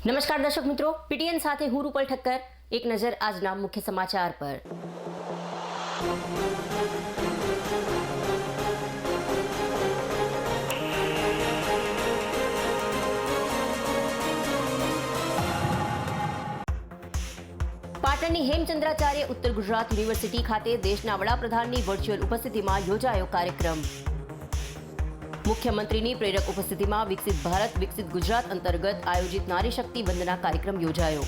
નમસ્કાર દર્શક મિત્રો, પીટીએન સાથે હું રૂપલ ઠક્કર. એક નજર આજના મુખ્ય સમાચાર પર. પાટણની હેમચંદ્રાચાર્ય ઉત્તર ગુજરાત યુનિવર્સિટી ખાતે દેશના વડાપ્રધાનની વર્ચ્યુઅલ ઉપસ્થિતિમાં યોજાયો કાર્યક્રમ. મુખ્યમંત્રીની પ્રેરક ઉપસ્થિતિમાં વિકસિત ભારત વિકસિત ગુજરાત અંતર્ગત આયોજિત નારી શક્તિ વંદના કાર્યક્રમ યોજાયો.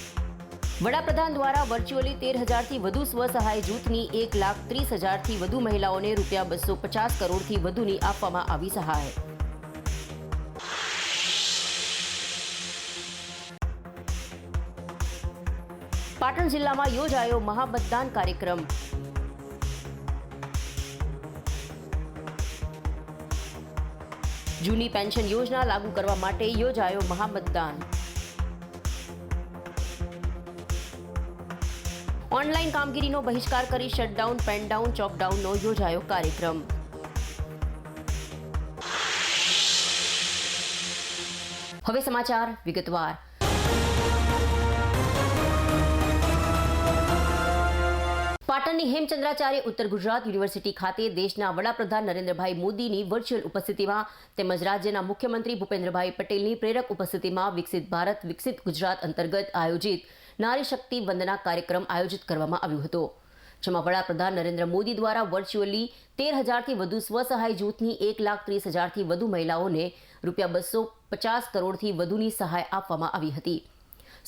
વડાપ્રધાન દ્વારા વર્ચ્યુઅલી 13,000થી વધુ સ્વસહાય જૂથની 1,30,000થી વધુ મહિલાઓને ₹250 કરોડથી વધુની આપવામાં આવી સહાય. પાટણ જિલ્લામાં યોજાયો મહામતદાન કાર્યક્રમ. જૂની પેન્શન યોજના લાગુ કરવા માટે યોજાયો મહામતદાન. ઓનલાઈન કામગીરીનો બહિષ્કાર કરી શટડાઉન પેનડાઉન ચોકડાઉનનો યોજાયો કાર્યક્રમ. હવે સમાચાર વિગતવાર. પાટણની હેમચંદ્રાચાર્ય ઉત્તર ગુજરાત યુનિવર્સિટી ખાતે દેશના વડાપ્રધાન નરેન્દ્રભાઈ મોદીની વર્ચ્યુઅલ ઉપસ્થિતિમાં તેમજ રાજ્યના મુખ્યમંત્રી ભૂપેન્દ્રભાઈ પટેલની પ્રેરક ઉપસ્થિતિમાં વિકસિત ભારત વિકસિત ગુજરાત અંતર્ગત આયોજિત નારી શક્તિ વંદના કાર્યક્રમ આયોજિત કરવામાં આવ્યો હતો, જેમાં વડાપ્રધાન નરેન્દ્ર મોદી દ્વારા વર્ચ્યુઅલી 13,000થી વધુ સ્વસહાય જૂથની 1,30,000થી વધુ મહિલાઓને ₹250 કરોડથી વધુની સહાય આપવામાં આવી હતી.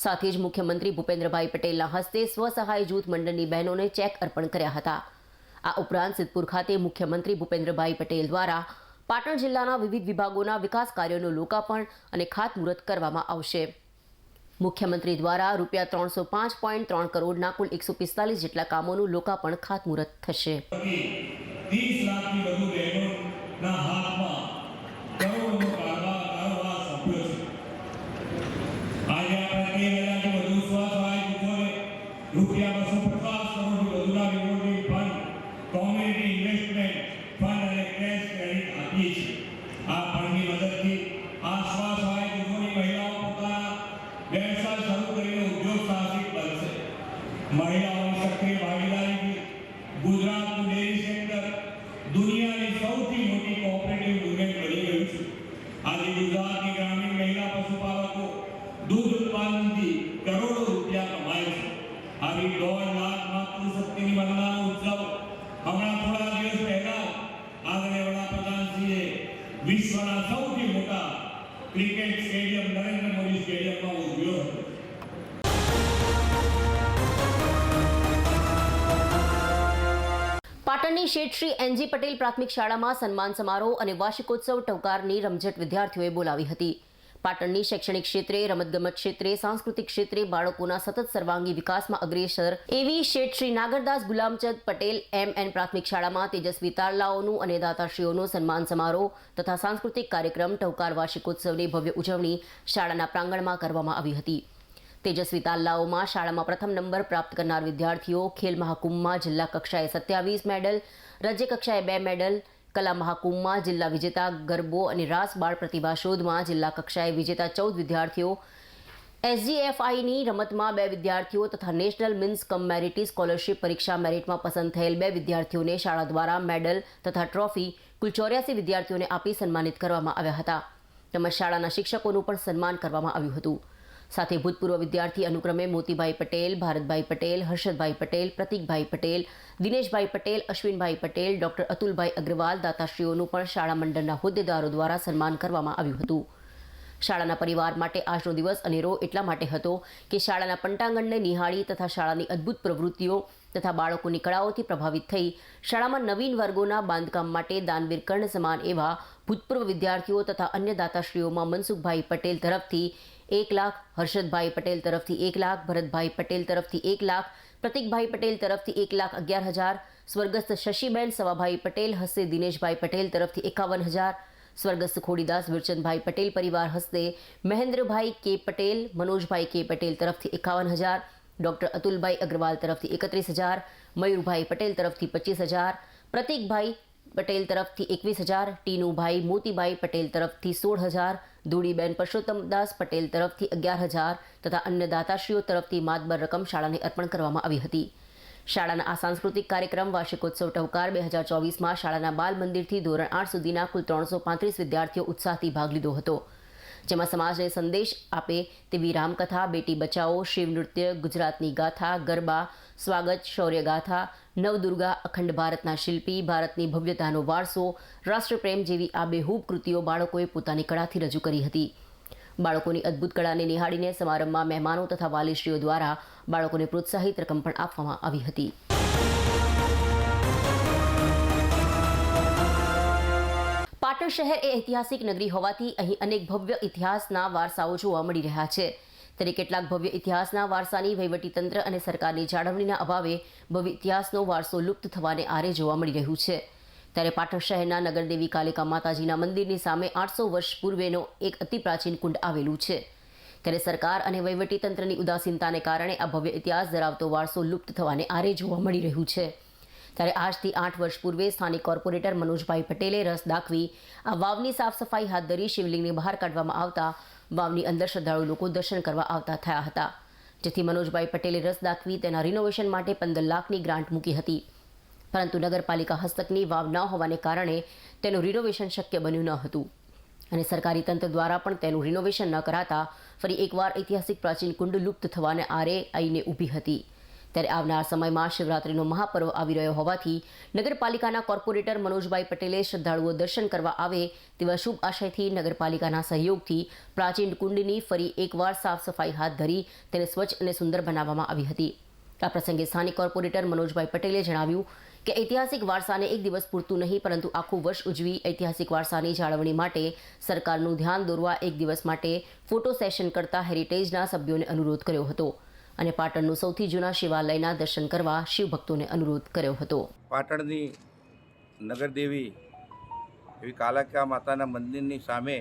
સાથે જ મુખ્યમંત્રી ભૂપેન્દ્રભાઈ પટેલના હસ્તે સ્વસહાય જૂથ મંડળની બહેનોને ચેક અર્પણ કર્યા હતા. આ ઉપરાંત સિદ્ધપુર ખાતે મુખ્યમંત્રી ભૂપેન્દ્રભાઈ પટેલ દ્વારા પાટણ જિલ્લાના વિવિધ વિભાગોના વિકાસ કાર્યોનું લોકાર્પણ અને ખાતમુહૂર્ત કરવામાં આવશે. મુખ્યમંત્રી દ્વારા ₹305.3 કરોડના કુલ 145 જેટલા કામોનું લોકાર્પણ ખાતમુહૂર્ત થશે. 30 લાખથી વધુ બહેનોના હાથમાં કરોડોનો કારવા સભ્યો છે. આજે આપણે 13,000થી વધુ સ્વસહાય જૂથોને ₹250 કરોડથી વધુના revolving fund, community investment fund અને કેશ ક્રેડિટ આપીએ છીએ. આ ફંડની મદદથી આ સ્વસહાય જૂથોની મહિલાઓ પોતાના વ્યવસાય શરૂ કરીને ઉદ્યોગ સાહસિક બનશે. મહિલાઓની સક્રિય ભાગીદારીથી ગુજરાતનું ડેરી સેક્ટર દુનિયાની સૌથી મોટી કોઓપરેટિવ યુનિયન બની ગયું છે. આજે ગુજરાતની ગ્રામીણ મહિલા પશુપાલકો દૂધ ઉત્પાદનથી કરોડો રૂપિયા કમાય છે. આવી 1.5 લાખ માતૃશક્તિની વંદનાનો ઉત્સવ હમણાં થોડા દિવસ પહેલા આદરણીય વડાપ્રધાનશ્રીએ વિશ્વના સૌથી મોટા ક્રિકેટ સ્ટેડિયમ નરેન્દ્ર મોદી સ્ટેડિયમમાં ઉજવ્યો હતો. પાટણની શેઠ શ્રી એનજી પટેલ પ્રાથમિક શાળામાં સન્માન સમારોહ અને વાર્ષિકોત્સવ ટવકારની રમઝટ વિદ્યાર્થીઓએ બોલાવી હતી. પાટણની શૈક્ષણિક ક્ષેત્રે, રમતગમત ક્ષેત્રે, સાંસ્કૃતિક ક્ષેત્રે બાળકોના સતત સર્વાંગી વિકાસમાં અગ્રેસર એવી શેઠ શ્રી નાગરદાસ ગુલામચંદ પટેલ MN પ્રાથમિક શાળામાં તેજસ્વી તારલાઓનું અને દાતાશ્રીઓનું સન્માન સમારોહ તથા સાંસ્કૃતિક કાર્યક્રમ ટવકાર વાર્ષિકોત્સવની ભવ્ય ઉજવણી શાળાના પ્રાંગણમાં કરવામાં આવી હતી. તેજસ્વી તારલાઓમાં શાળામાં પ્રથમ નંબર પ્રાપ્ત કરનાર વિદ્યાર્થીઓ ખેલ મહાકુંભમાં જિલ્લા કક્ષાએ 27 મેડલ, રાજ્ય કક્ષાએ 2 મેડલ, કલા મહાકુંભમાં જિલ્લા વિજેતા ગરબો અને રાસ બાળ પ્રતિભા શોધમાં જિલ્લા કક્ષાએ વિજેતા 14 વિદ્યાર્થીઓ, SGFIની રમતમાં 2 વિદ્યાર્થીઓ તથા નેશનલ મિન્સ કમ મેરિટી સ્કોલરશિપ પરીક્ષા મેરિટમાં પસંદ થયેલ 2 વિદ્યાર્થીઓને શાળા દ્વારા મેડલ તથા ટ્રોફી કુલ 84 વિદ્યાર્થીઓને આપી સન્માનિત કરવામાં આવ્યા હતા. તેમજ શાળાના શિક્ષકોનું પણ સન્માન કરવામાં આવ્યું હતું. સાથે ભૂતપૂર્વ વિદ્યાર્થી અનુક્રમે મોતીભાઈ પટેલ, ભારતભાઈ પટેલ, હર્ષદભાઈ પટેલ, પ્રતિકભાઈ પટેલ, દિનેશભાઈ પટેલ, અશ્વિનભાઈ પટેલ, ડોક્ટર અતુલભાઈ અગ્રવાલ દાતાશ્રીઓનું પણ શાળા મંડળના હોદ્દેદારો દ્વારા સન્માન કરવામાં આવ્યું હતું. શાળાના પરિવાર માટે આજનો દિવસ અનેરો એટલા માટે હતો કે શાળાના પંટાંગણને નિહાળી તથા શાળાની અદ્ભુત પ્રવૃત્તિઓ તથા બાળકોની કળાઓથી પ્રભાવિત થઈ શાળામાં નવીન વર્ગોના બાંધકામ માટે દાનવીર કર્ણ સમાન એવા ભૂતપૂર્વ વિદ્યાર્થીઓ તથા અન્ય દાતાશ્રીઓમાં મનસુખભાઈ પટેલ તરફથી 1 લાખ, હર્ષદભાઈ પટેલ તરફથી 1 લાખ, ભરતભાઈ પટેલ તરફથી 1 લાખ, પ્રતિકભાઈ પટેલ તરફથી 1,11,000, સ્વર્ગસ્થ શશીબેન સવાભાઈ પટેલ હસ્તે દિનેશભાઈ પટેલ તરફથી 51,000, સ્વર્ગસ્થ ખોડીદાસ વિરચંદભાઈ પટેલ પરિવાર હસ્તે મહેન્દ્રભાઈ કે પટેલ, મનોજભાઈ કે પટેલ તરફથી 51,000, ડોક્ટર અતુલભાઈ અગ્રવાલ તરફથી 31,000, મયુરભાઈ પટેલ તરફથી 25,000, પ્રતિકભાઈ પટેલ તરફથી 21,000, ટીનુભાઈ મોતીભાઈ પટેલ તરફથી 16,000, ધૂળીબેન પરસોત્તમદાસ પટેલ તરફથી 11,000 તથા અન્ય દાતાશ્રીઓ તરફથી માતબર રકમ શાળાને અર્પણ કરવામાં આવી હતી. શાળાના આ સાંસ્કૃતિક કાર્યક્રમ વાર્ષિકોત્સવ ટહુકાર 2024માં શાળાના બાલ મંદિરથી ધોરણ 8 સુધીના કુલ 335 વિદ્યાર્થીઓ ઉત્સાહથી ભાગ લીધો હતો. જેમાં સમાજને સંદેશ આપે તેવી રામકથા, બેટી બચાવો, શિવ નૃત્ય, ગુજરાતની ગાથા, ગરબા, સ્વાગત, શૌર્ય ગાથા, નવદુર્ગા, અખંડ ભારતના શિલ્પી, ભારતની ભવ્યતાનો વારસો, રાષ્ટ્રપ્રેમ જેવી આબેહૂબ કૃતિઓ બાળકોએ પોતાની કળાથી રજૂ કરી હતી. બાળકોની અદ્ભુત કળાને નિહાળીને સમારંભમાં મહેમાનો તથા વાલીશ્રીઓ દ્વારા બાળકોને પ્રોત્સાહિત રકમ પણ આપવામાં આવી હતી. પાટણ શહેર એ ઐતિહાસિક નગરી હોવાથી અહીં અનેક ભવ્ય ઇતિહાસના વારસાઓ જોવા મળી રહ્યા છે. ત્યારે કેટલાક ભવ્ય ઇતિહાસના વારસાની વહીવટીતંત્ર અને સરકારની જાળવણીના અભાવે ભવ્ય ઇતિહાસનો વારસો લુપ્ત થવાને આરે જોવા મળી રહ્યું છે. ત્યારે પાટણ શહેરના નગરદેવી કાલિકા માતાજીના મંદિરની સામે 800 વર્ષ પૂર્વેનો એક અતિ પ્રાચીન કુંડ આવેલું છે. ત્યારે સરકાર અને વહીવટીતંત્રની ઉદાસીનતાને કારણે આ ભવ્ય ઇતિહાસ ધરાવતો વારસો લુપ્ત થવાને આરે જોવા મળી રહ્યું છે. ત્યારે આજથી 8 વર્ષ પૂર્વે સ્થાનિક કોર્પોરેટર મનોજભાઈ પટેલે રસ દાખવી આ વાવની સાફ સફાઈ હાથ ધરી શિવલિંગને બહાર કાઢવામાં આવતા વાવની અંદર શ્રદ્ધાળુ લોકો દર્શન કરવા આવતા થયા હતા. જેથી મનોજભાઈ પટેલે રસ દાખવી તેના રિનોવેશન માટે 15 લાખની ગ્રાન્ટ મૂકી હતી. પરંતુ નગરપાલિકા હસ્તકની વાવ ન હોવાને કારણે તેનું રિનોવેશન શક્ય બન્યું ન હતું અને સરકારી તંત્ર દ્વારા પણ તેનું રિનોવેશન ન કરાતા ફરી એકવાર ઐતિહાસિક પ્રાચીન કુંડ લુપ્ત થવાને આરે આવીને ઊભી હતી. ત્યારે આવનાર સમયમાં શિવરાત્રીનો મહાપર્વ આવી રહ્યો હોવાથી નગરપાલિકાના કોર્પોરેટર મનોજભાઈ પટેલે શ્રદ્ધાળુઓ દર્શન કરવા આવે તેવા શુભ આશયથી નગરપાલિકાના સહયોગથી પ્રાચીન કુંડની ફરી એકવાર સાફ સફાઈ હાથ ધરી તેને સ્વચ્છ અને સુંદર બનાવવામાં આવી હતી. આ પ્રસંગે સ્થાનિક કોર્પોરેટર મનોજભાઈ પટેલે જણાવ્યું કે ઐતિહાસિક વારસાને એક દિવસ પૂરતું નહીં પરંતુ આખું વર્ષ ઉજવી ઐતિહાસિક વારસાની જાળવણી માટે સરકારનું ધ્યાન દોરવા એક દિવસ માટે ફોટો સેશન કરતા હેરિટેજના સભ્યોને અનુરોધ કર્યો હતો અને પાટણનું સૌથી જૂના શિવાલયના દર્શન કરવા શિવભક્તોને અનુરોધ કર્યો હતો. પાટણની નગરદેવી એવી કાલિકા માતાના મંદિરની સામે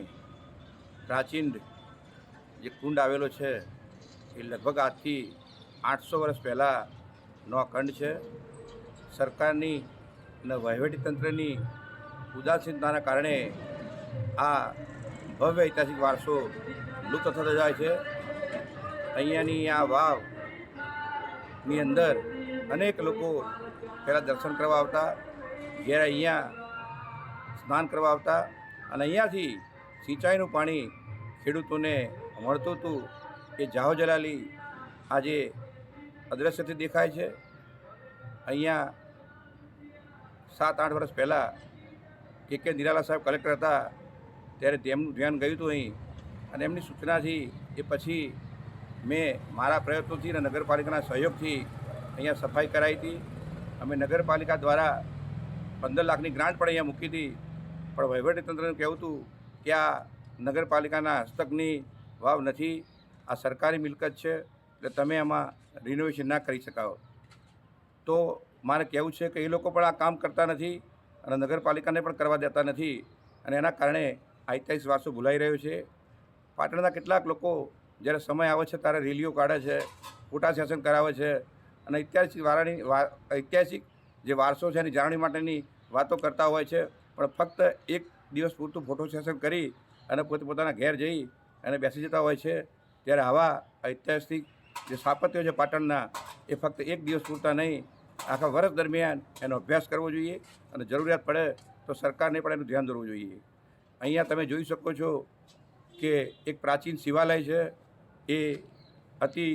પ્રાચીન જે કુંડ આવેલો છે એ લગભગ આજથી 800 વર્ષ પહેલાંનો આ ખંડ છે. સરકારની અને વહીવટીતંત્રની ઉદાસીનતાના કારણે આ ભવ્ય ઐતિહાસિક વારસો લુપ્ત થતો જાય છે. અહીંયાની આ વાવની અંદર અનેક લોકો પહેલાં દર્શન કરવા આવતા, જ્યારે અહીંયા સ્નાન કરવા આવતા અને અહીંયાથી સિંચાઈનું પાણી ખેડૂતોને મળતું હતું. એ જાહો જલાલી આજે અદ્રશ્યથી દેખાય છે. અહીંયા 7-8 વર્ષ પહેલાં કે નિરાલા સાહેબ કલેક્ટર હતા ત્યારે તેમનું ધ્યાન ગયું હતું અહીં અને એમની સૂચનાથી એ પછી મેં મારા પ્રયત્નોથી અને નગરપાલિકાના સહયોગથી અહીંયા સફાઈ કરાવી હતી. અમે નગરપાલિકા દ્વારા 15 લાખની ગ્રાન્ટ પણ અહીંયા મૂકી હતી. પણ વહીવટીતંત્રનું કહેવું હતું કે આ નગરપાલિકાના હસ્તકની વાવ નથી, આ સરકારી મિલકત છે, એટલે તમે આમાં રિનોવેશન ના કરી શકાવો. તો મારે કહેવું છે કે એ લોકો પણ આ કામ કરતા નથી અને નગરપાલિકાને પણ કરવા દેતા નથી અને એના કારણે આ ઐતિહાસિક વારસો ભૂલાઈ રહ્યો છે. પાટણના કેટલાક લોકો જ્યારે સમય આવે છે ત્યારે રેલીઓ કાઢે છે, ફોટા સેશન કરાવે છે અને ઐતિહાસિક જે વારસો છે એની જાળવણી માટેની વાતો કરતા હોય છે. પણ ફક્ત એક દિવસ પૂરતું ફોટો સેશન કરી અને પોતાના ઘેર જઈ અને બેસી જતા હોય છે. ત્યારે આવા ઐતિહાસિક જે સ્થાપત્યો છે પાટણના એ ફક્ત એક દિવસ પૂરતા નહીં, આખા વર્ષ દરમિયાન એનો અભ્યાસ કરવો જોઈએ અને જરૂરિયાત પડે તો સરકારને પણ એનું ધ્યાન દોરવું જોઈએ. અહીંયા તમે જોઈ શકો છો કે એક પ્રાચીન શિવાલય છે, એ અતિ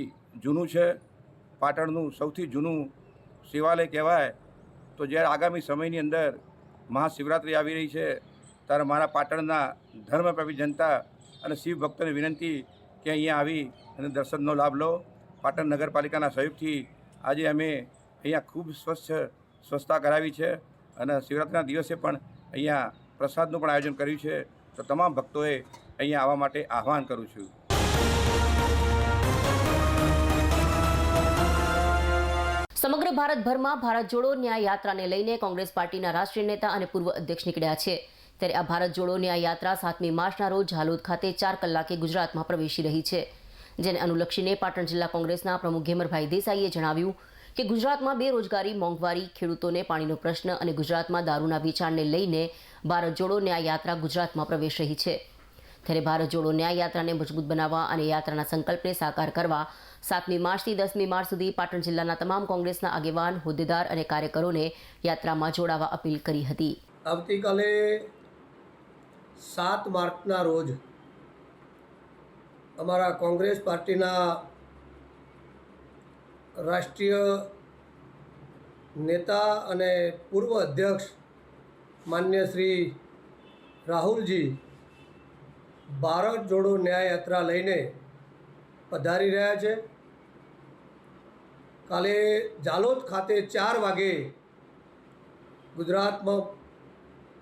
જૂનું છે. પાટણનું સૌથી જૂનું શિવાલય કહેવાય. તો જ્યારે આગામી સમયની અંદર મહાશિવરાત્રિ આવી રહી છે ત્યારે મારા પાટણના ધર્મપ્રેમી જનતા અને શિવ ભક્તોને વિનંતી કે અહીંયા આવી અને દર્શનનો લાભ લો. પાટણ નગરપાલિકાના સહયોગથી આજે અમે અહીંયા ખૂબ સ્વચ્છતા કરાવી છે અને શિવરાત્રિના દિવસે પણ અહીંયા પ્રસાદનું પણ આયોજન કર્યું છે. તો તમામ ભક્તોએ અહીંયા આવવા માટે આહ્વાન કરું છું. સમગ્ર ભારતભરમાં ભારત જોડો ન્યાય યાત્રાને લઈને કોંગ્રેસ પાર્ટીના રાષ્ટ્રીય નેતા અને પૂર્વ અધ્યક્ષ નીકળ્યા છે. ત્યારે આ ભારત જોડો ન્યાય યાત્રા 7મી માર્ચના રોજ ઝાલોદ ખાતે 4 કલાકે ગુજરાતમાં પ્રવેશી રહી છે. જેને અનુલક્ષીને પાટણ જિલ્લા કોંગ્રેસના પ્રમુખ ઘેમરભાઈ દેસાઈએ જણાવ્યું કે ગુજરાતમાં બેરોજગારી, મોંઘવારી, ખેડૂતોને પાણીનો પ્રશ્ન અને ગુજરાતમાં દારૂના વેચાણને લઈને ભારત જોડો ન્યાય યાત્રા ગુજરાતમાં પ્રવેશ રહી છે. ત્યારે ભારત જોડો ન્યાય યાત્રાને મજબૂત બનાવવા અને યાત્રાના સંકલ્પને સાકાર કરવા 7મી માર્ચથી 10મી માર્ચ સુધી પાટણ જિલ્લાના તમામ કોંગ્રેસના આગેવાન, હોદ્દેદાર અને કાર્યકરોને યાત્રામાં જોડાવા અપીલ કરી હતી. આવતીકાલે 7 માર્ચના રોજ અમારા કોંગ્રેસ પાર્ટીના રાષ્ટ્રીય નેતા અને પૂર્વ અધ્યક્ષ માન્ય શ્રી રાહુલજી ભારત જોડો ન્યાય યાત્રા લઈને પધારી રહ્યા છે. કાલે જાલોદ ખાતે 4 વાગે ગુજરાતમાં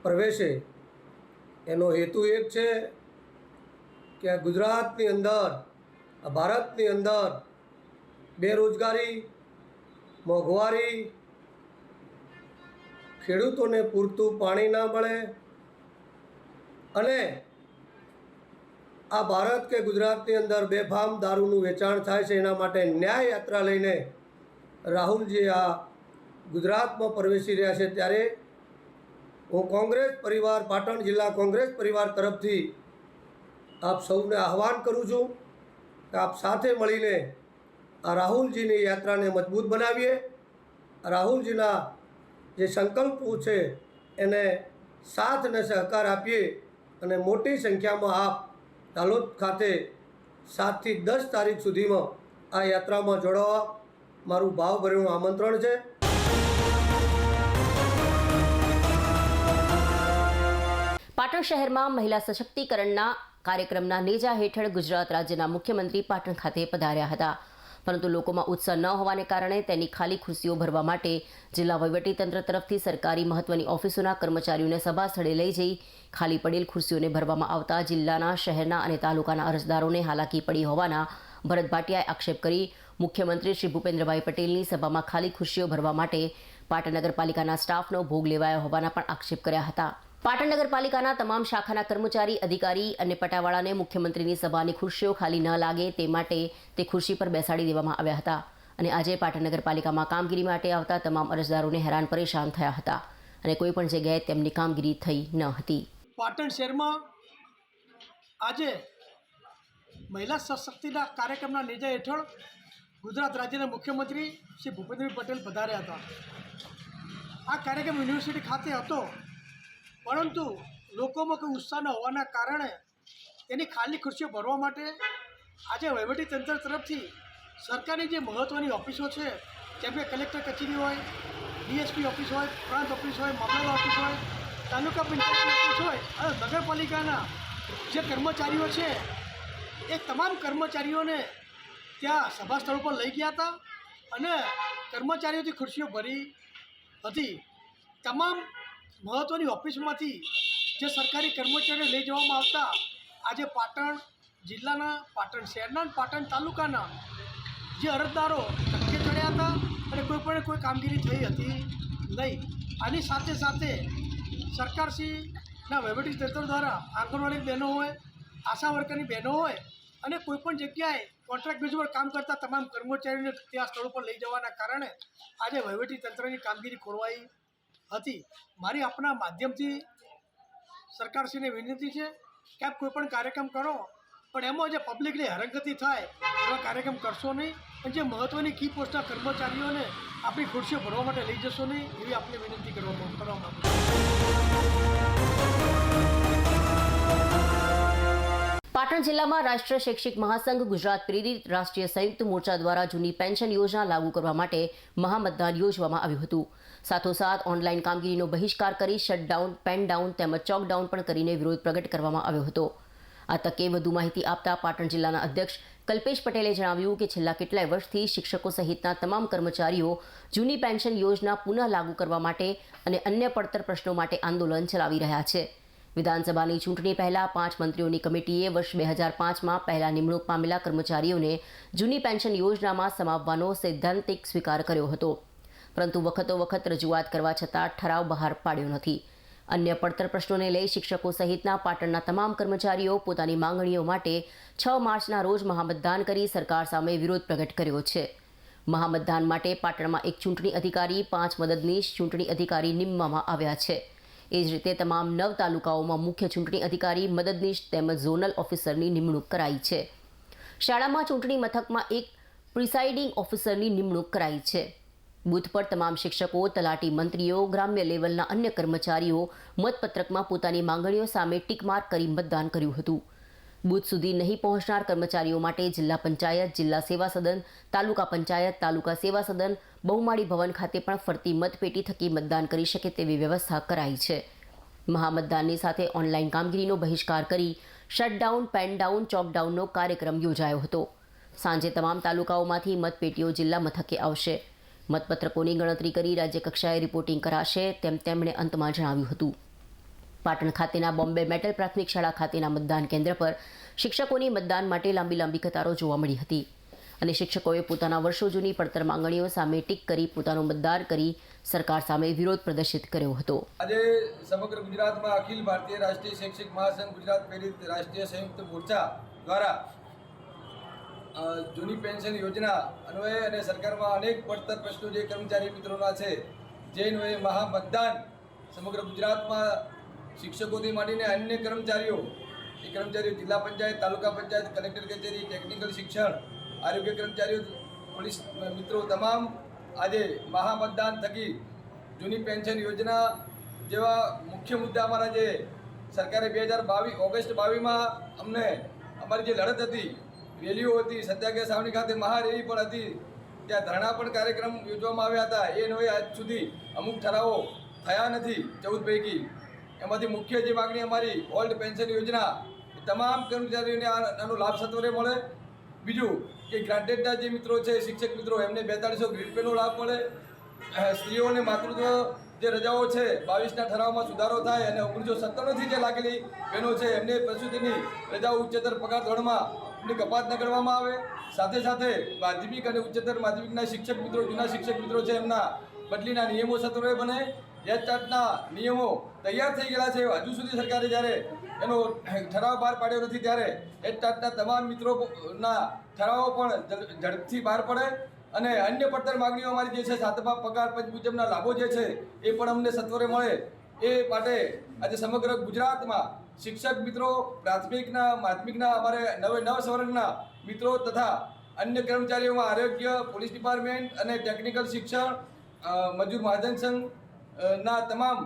પ્રવેશે. એનો હેતુ એક છે કે ગુજરાતની અંદર, ભારતની અંદર બેરોજગારી, મોંઘવારી, ખેડૂતોને પૂરતું પાણી ના મળે અને આ ભારત કે ગુજરાતની અંદર બેફામ દારૂનું વેચાણ થાય છે, એના માટે ન્યાય યાત્રા લઈને રાહુલજી આ ગુજરાતમાં પ્રવેશી રહ્યા છે. ત્યારે હું કોંગ્રેસ પરિવાર, પાટણ જિલ્લા કોંગ્રેસ પરિવાર તરફથી આપ સૌને આહવાન કરું છું કે આપ સાથે મળીને આ રાહુલજીની યાત્રાને મજબૂત બનાવીએ. રાહુલજીના જે સંકલ્પો છે એને સાથ અને સહકાર આપીએ અને મોટી સંખ્યામાં આપ જાલોદ ખાતે 7 થી 10 તારીખ સુધીમાં આ યાત્રામાં જોડાવા મારું ભાવભર્યું આમંત્રણ છે. પાટણ શહેરમાં મહિલા સશક્તિકરણના કાર્યક્રમના નેજા હેઠળ ગુજરાત રાજ્યના મુખ્યમંત્રી પાટણ ખાતે પધાર્યા હતા, પરંતુ લોકોમાં ઉત્સાહ ન હોવાને કારણે તેની ખાલી ખુરશીઓ ભરવા માટે જિલ્લા વહીવટીતંત્ર તરફથી સરકારી મહત્વની ઓફિસોના કર્મચારીઓને સભા સ્થળે લઈ જઈ ખાલી પડેલ ખુરશીઓને ભરવામાં આવતા જિલ્લાના, શહેરના અને તાલુકાના અરજદારોને હાલાકી પડી હોવાના ભરત ભાટિયાએ આક્ષેપ કરી મુખ્યમંત્રી શ્રી ભૂપેન્દ્રભાઈ પટેલની સભામાં ખાલી ખુરશીઓ ભરવા માટે પાટણ નગરપાલિકાના સ્ટાફનો ભોગ લેવાયો હોવાના પણ આક્ષેપ કર્યા હતા. પાટણ નગરપાલિકાના તમામ શાખાના કર્મચારી, અધિકારી અને પટાવાળાને મુખ્યમંત્રીની સભાની ખુરશીઓ ખાલી ન લાગે તે માટે તે ખુરશી પર બેસાડી દેવામાં આવ્યા હતા અને આજે પાટણ નગરપાલિકામાં કામગીરી માટે આવતા તમામ અરજદારોને હેરાન પરેશાન થયા હતા અને કોઈ પણ જગ્યાએ તેમની કામગીરી થઈ ન હતી. પાટણ શહેરમાં આજે મહિલા સશક્તિના કાર્યક્રમના નેજા હેઠળ ગુજરાત રાજ્યના મુખ્યમંત્રી શ્રી ભૂપેન્દ્રભાઈ પટેલ પધાર્યા હતા. આ કાર્યક્રમ યુનિવર્સિટી ખાતે હતો, પરંતુ લોકોમાં કોઈ ઉત્સાહ ન હોવાના કારણે તેની ખાલી ખુરશીઓ ભરવા માટે આજે વહીવટીતંત્ર તરફથી સરકારની જે મહત્ત્વની ઓફિસો છે, જેમ કે કલેક્ટર કચેરી હોય, ડીએસપી ઓફિસ હોય, પ્રાંત ઓફિસ હોય, મામલતદાર ઓફિસ હોય, તાલુકા પંચાયતની ઓફિસ હોય અને નગરપાલિકાના જે કર્મચારીઓ છે એ તમામ કર્મચારીઓને ત્યાં સભા સ્થળ પર લઈ ગયા હતા અને કર્મચારીઓથી ખુરશીઓ ભરી હતી. તમામ મહત્ત્વની ઓફિસમાંથી જે સરકારી કર્મચારીઓ લઈ જવામાં આવતા આજે પાટણ જિલ્લાના, પાટણ શહેરના અને પાટણ તાલુકાના જે અરજદારો ધક્કે ચડ્યા હતા અને કોઈ કામગીરી થઈ હતી નહીં. આની સાથે સાથે સરકારશ્રીના વહીવટીતંત્ર દ્વારા આંગણવાડી બહેનો હોય, આશા વર્કરની બહેનો હોય અને કોઈપણ જગ્યાએ કોન્ટ્રાક્ટ બેઝ પર કામ કરતા તમામ કર્મચારીઓને ત્યાં સ્થળો પર લઈ જવાના કારણે આજે વહીવટીતંત્રની કામગીરી ખોરવાઈ હતી. મારી આપના માધ્યમથી સરકારશ્રીને વિનંતી છે કે આપ કોઈપણ કાર્યક્રમ કરો, પણ એમાં જે પબ્લિકની હેરાનગતિ થાય એવા કાર્યક્રમ કરશો નહીં અને જે મહત્ત્વની કી પોસ્ટના કર્મચારીઓને આપણી ખુરશીઓ ભરવા માટે લઈ જશો નહીં, એવી આપને વિનંતી કરવા માંગુ છું. પાટણ જિલ્લામાં રાષ્ટ્રીય શૈક્ષિક મહાસંઘ ગુજરાત પ્રેરિત રાષ્ટ્રીય સંયુક્ત મોરચા દ્વારા જૂની પેન્શન યોજના લાગુ કરવા માટે મહામતદાન યોજવામાં આવ્યું હતું. સાથોસાથ ઓનલાઈન કામગીરીનો બહિષ્કાર કરી શટડાઉન, પેન ડાઉન તેમજ ચોકડાઉન પણ કરીને વિરોધ પ્રગટ કરવામાં આવ્યો હતો. આ તકે વધુ માહિતી આપતા પાટણ જિલ્લાના અધ્યક્ષ કલ્પેશ પટેલે જણાવ્યું કે છેલ્લા કેટલાય વર્ષથી શિક્ષકો સહિતના તમામ કર્મચારીઓ જૂની પેન્શન યોજના પુનઃ લાગુ કરવા માટે અને અન્ય પડતર પ્રશ્નો માટે આંદોલન ચલાવી રહ્યા છે. વિધાનસભાની ચૂંટણી પહેલા 5 મંત્રીઓની કમિટીએ વર્ષ 2005માં પહેલા નિમણૂક પામેલા કર્મચારીઓને જૂની પેન્શન યોજનામાં સમાવવાનો સૈદ્ધાંતિક સ્વીકાર કર્યો હતો, પરંતુ વખત રજૂઆત કરવા છતાં ઠરાવ બહાર પાડ્યો નથી. અન્ય પડતર પ્રશ્નોને લઈ શિક્ષકો સહિતના પાટણના તમામ કર્મચારીઓ પોતાની માંગણીઓ માટે 6 માર્ચના રોજ મહામતદાન કરી સરકાર સામે વિરોધ પ્રગટ કર્યો છે. મહામતદાન માટે પાટણમાં એક ચૂંટણી અધિકારી, 5 મદદનીશ ચૂંટણી અધિકારી નીમવામાં આવ્યા છે. એ જ રીતે તમામ 9 તાલુકાઓમાં મુખ્ય ચૂંટણી અધિકારી, મદદનીશ તેમજ ઝોનલ ઓફિસરની નિમણૂક કરાઈ છે. શાળામાં ચૂંટણી મથકમાં એક પ્રિસાઇડિંગ ઓફિસરની નિમણૂક કરાઈ છે. બૂથ પર તમામ શિક્ષકો, તલાટી મંત્રીઓ, ગ્રામ્ય લેવલના અન્ય કર્મચારીઓ મતપત્રકમાં પોતાની માંગણીઓ સામે ટીક માર્ક કરી મતદાન કર્યું હતું. બૂથ સુધી નહીં પહોંચનાર કર્મચારીઓ માટે જિલ્લા પંચાયત, જિલ્લા સેવા સદન, તાલુકા પંચાયત, તાલુકા સેવા સદન, બહુમાળી ભવન ખાતે પણ ફરતી મતપેટી થકી મતદાન કરી શકે તેવી વ્યવસ્થા કરાઈ છે. મહામતદાનની સાથે ઓનલાઈન કામગીરીનો બહિષ્કાર કરી શટડાઉન, પેનડાઉન, ચોકડાઉનનો કાર્યક્રમ યોજાયો હતો. સાંજે તમામ તાલુકાઓમાંથી મતપેટીઓ જિલ્લા મથકે આવશે. મતપત્રકોની ગણતરી કરી રાજ્ય કક્ષાએ રિપોર્ટિંગ કરાશે તેમ તેમણે અંતમાં જણાવ્યું હતું. પાટણ ખાતેના બોમ્બે મેટલ પ્રાથમિક શાળા ખાતેના મતદાન કેન્દ્ર પર શિક્ષકોની મતદાન માટે લાંબી કતારો જોવા મળી હતી અને શિક્ષકોએ પોતાના વર્ષો જૂની પડતર માંગણીઓ સામે ટીક કરી પોતાનું મતદાન કરી સરકાર સામે વિરોધ પ્રદર્શિત કર્યો હતો. આજે સમગ્ર ગુજરાતમાં અખિલ ભારતીય રાષ્ટ્રીય શૈક્ષિક મહાસંઘ ગુજરાત પ્રેરિત રાષ્ટ્રીય સંયુક્ત મોરચા દ્વારા જૂની પેન્શન યોજના અન્વયે અને સરકારમાં અનેક પડતર પ્રશ્નો જે કર્મચારી મિત્રોના છે જે અન્વયે મહામતદાન સમગ્ર ગુજરાતમાં શિક્ષકોથી માંડીને અન્ય કર્મચારીઓ જિલ્લા પંચાયત, તાલુકા પંચાયત, કલેક્ટર કચેરી, ટેકનિકલ શિક્ષણ, આરોગ્ય કર્મચારીઓ, પોલીસ મિત્રો તમામ આજે મહામતદાન થકી જૂની પેન્શન યોજના જેવા મુખ્ય મુદ્દા અમારા જે સરકારે 2022 ઓગસ્ટ 22માં અમને અમારી જે લડત હતી, રેલીઓ હતી, સત્યાગ્રહ છાવણી ખાતે મહારેલી પણ હતી, ત્યાં ધરણા પણ કાર્યક્રમ યોજવામાં આવ્યા હતા. એ નવે આજ સુધી અમુક ઠરાવો થયા નથી 14 પૈકી. એમાંથી મુખ્ય જે માગણી અમારી ઓલ્ડ પેન્શન યોજના તમામ કર્મચારીઓને આનો લાભ સત્વરે મળે. બીજું કે ગ્રાન્ટેડના જે મિત્રો છે શિક્ષક મિત્રો એમને 4200 ગ્રીડ પેનો લાભ મળે. સ્ત્રીઓને માતૃત્વ જે રજાઓ છે 22ના ઠરાવમાં સુધારો થાય અને 1997થી જે લાગેલી બહેનો છે એમને પ્રસૂતિની રજાઓ ઉચ્ચતર પગાર ધોરણમાં એમની કપાત ન કરવામાં આવે. સાથે સાથે માધ્યમિક અને ઉચ્ચતર માધ્યમિકના શિક્ષક મિત્રો, જૂના શિક્ષક મિત્રો છે એમના બદલીના નિયમો સત્વરે બને. હેડ સ્ટાર્ટના નિયમો તૈયાર થઈ ગયેલા છે, હજુ સુધી સરકારે જ્યારે એનો ઠરાવ બહાર પાડ્યો નથી ત્યારે હેડ સ્ટાર્ટના તમામ મિત્રોના ઠરાવો પણ ઝડપથી બહાર પડે અને અન્ય પડતર માગણીઓ અમારી જે છે 7મા પગાર પંચ મુજબના લાભો જે છે એ પણ અમને સત્વરે મળે. એ માટે આજે સમગ્ર ગુજરાતમાં શિક્ષક મિત્રો, પ્રાથમિકના, માધ્યમિકના, અમારે 9 સંવર્ગના મિત્રો તથા અન્ય કર્મચારીઓમાં આરોગ્ય, પોલીસ ડિપાર્ટમેન્ટ અને ટેકનિકલ શિક્ષણ, મજૂર મહાજન સંઘ ના તમામ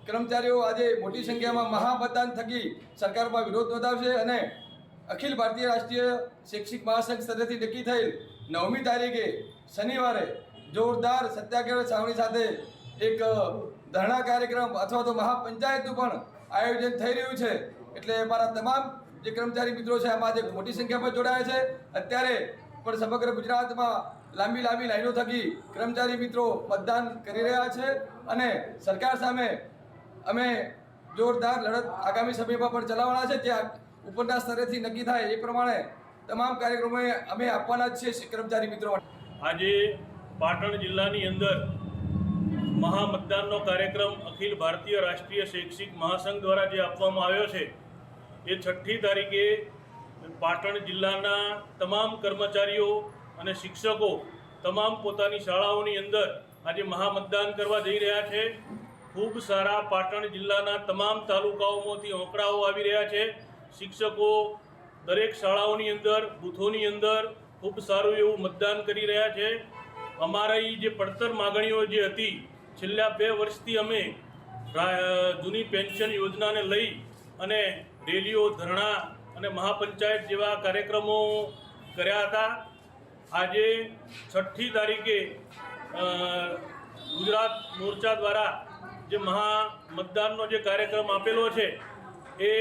કર્મચારીઓ આજે મોટી સંખ્યામાં મહામતદાન થકી સરકારમાં વિરોધ નોંધાવશે અને અખિલ ભારતીય રાષ્ટ્રીય શૈક્ષિક મહાસંઘ સ્તરેથી નક્કી થયેલ 9મી તારીખે શનિવારે જોરદાર સત્યાગ્રહ છાવણી સાથે એક ધરણા કાર્યક્રમ અથવા તો મહાપંચાયતનું પણ આયોજન થઈ રહ્યું છે. એટલે અમારા તમામ જે કર્મચારી મિત્રો છે આમાં આજે મોટી સંખ્યામાં જોડાયા છે. અત્યારે પણ સમગ્ર ગુજરાતમાં લાંબી લાઈનો થકી કર્મચારી મિત્રો મતદાન કરી રહ્યા છે અને સરકાર સામે અમે જોરદાર લડત આગામી સમયમાં પણ ચલાવવાના છે. જ્યાં ઉપરના સ્તરેથી નક્કી થાય એ પ્રમાણે તમામ કાર્યક્રમો અમે આપવાના જ છે કર્મચારી મિત્રો. આજે પાટણ જિલ્લાની અંદર મહામતદાનનો કાર્યક્રમ અખિલ ભારતીય રાષ્ટ્રીય શૈક્ષિક મહાસંઘ દ્વારા જે આપવામાં આવ્યો છે એ 6ઠ્ઠી તારીખે પાટણ જિલ્લાના તમામ કર્મચારીઓ અને શિક્ષકો તમામ પોતાની શાળાઓની અંદર આજે મહામતદાન કરવા જઈ રહ્યા છે. ખૂબ સારા પાટણ જિલ્લાના તમામ તાલુકાઓમાંથી આંકડાઓ આવી રહ્યા છે. શિક્ષકો દરેક શાળાઓની અંદર, બૂથોની અંદર ખૂબ સારું એવું મતદાન કરી રહ્યા છે. અમારી જે પડતર માગણીઓ જે હતી છેલ્લા 2 વર્ષથી અમે જૂની પેન્શન યોજનાને લઈ અને રેલીઓ, ધરણા અને મહાપંચાયત જેવા કાર્યક્રમો કર્યા હતા. આજે 6ઠ્ઠી તારીખે ગુજરાત મોરચા દ્વારા જે મતદાનનો જે કાર્યક્રમ આપેલો છે એ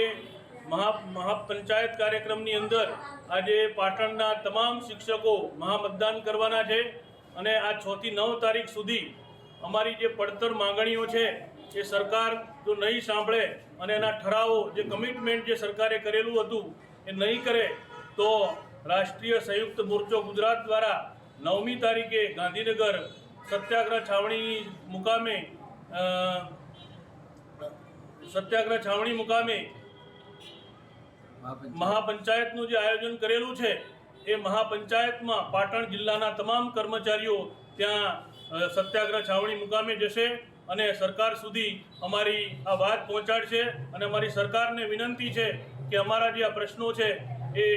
મહાપંચાયત કાર્યક્રમની અંદર આજે પાટણના તમામ શિક્ષકો મહામતદાન કરવાના છે અને આ 6 થી 9 તારીખ સુધી અમારી જે પડતર માંગણીઓ છે એ સરકાર જો નહીં સાંભળે અને એના ઠરાવો જે કમિટમેન્ટ જે સરકારે કરેલું હતું એ નહીં કરે તો રાષ્ટ્રીય સંયુક્ત મોરચો ગુજરાત દ્વારા 9મી તારીખે ગાંધીનગર સત્યાગ્રહ છાવણી મુકામે મહાપંચાયતનું જે આયોજન કરેલું છે એ મહાપંચાયતમાં પાટણ જિલ્લાના તમામ કર્મચારીઓ ત્યાં સત્યાગ્રહ છાવણી મુકામે જશે અને સરકાર સુધી અમારી આ વાત પહોંચાડશે અને અમારી સરકારને વિનંતી છે કે અમારા જે આ પ્રશ્નો છે એ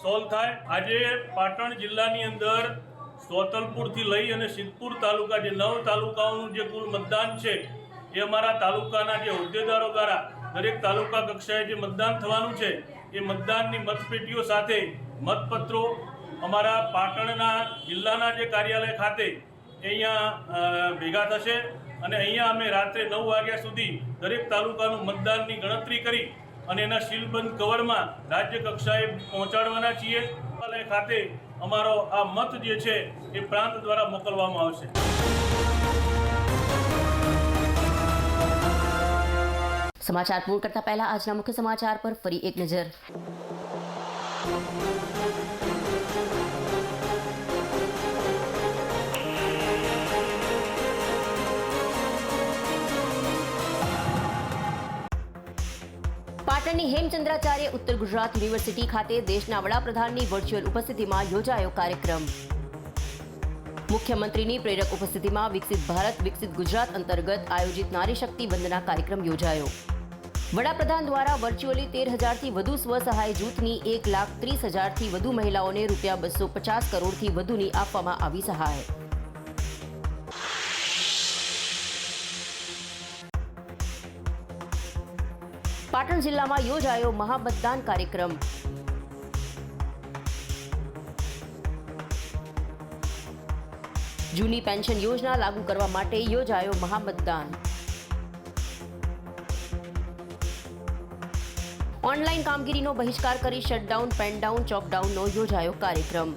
સોલ્વ થાય. આજે પાટણ જિલ્લાની અંદર સોતલપુરથી લઈ અને સિદ્ધપુર તાલુકા જે 9 તાલુકાઓનું જે કુલ મતદાન છે એ અમારા તાલુકાના જે હોદ્દેદારો દ્વારા દરેક તાલુકા કક્ષાએ જે મતદાન થવાનું છે એ મતદાનની મતપેટીઓ સાથે મતપત્રો અમારા પાટણના જિલ્લાના જે કાર્યાલય ખાતે અહીંયા ભેગા થશે અને અહીંયા અમે રાત્રે 9 વાગ્યા સુધી દરેક તાલુકાનું મતદાનની ગણતરી કરી અને એના સીલબંધ કવરમાં રાજ્ય કક્ષાએ પહોંચાડવાના છીએ. કાર્યાલય ખાતે અમારો આ મત જે છે એ પ્રાંત દ્વારા મોકલવામાં આવશે. સમાચાર પૂર્ણ કરતા પહેલા આજના મુખ્ય સમાચાર પર ફરી એક નજર. પાટણની હેમચંદ્રાચાર્ય ઉત્તર ગુજરાત યુનિવર્સિટી ખાતે દેશના વડાપ્રધાનની વર્ચ્યુઅલ ઉપસ્થિતિમાં યોજાયો કાર્યક્રમ. મુખ્યમંત્રીની પ્રેરક ઉપસ્થિતિમાં વિકસિત ભારત વિકસિત ગુજરાત અંતર્ગત આયોજિત નારી શક્તિ વંદના કાર્યક્રમ યોજાયો. વડાપ્રધાન દ્વારા વર્ચ્યુઅલી 13,000થી વધુ સ્વસહાય જૂથની 1,30,000થી વધુ મહિલાઓને ₹250 કરોડથી વધુની આપવામાં આવી સહાય. પાટણ જિલ્લામાં યોજાયો મહામતદાન કાર્યક્રમ. જૂની પેન્શન યોજના લાગુ કરવા માટે યોજાયો મહામતદાન. ઓનલાઈન કામગીરીનો બહિષ્કાર કરી શટડાઉન પેનડાઉન ચોકડાઉનનો યોજાયો કાર્યક્રમ.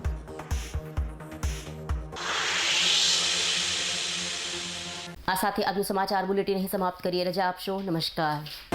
આ સાથે આજનું સમાચાર બુલેટિન અહીં સમાપ્ત કરીએ. રજા આપશો. નમસ્કાર.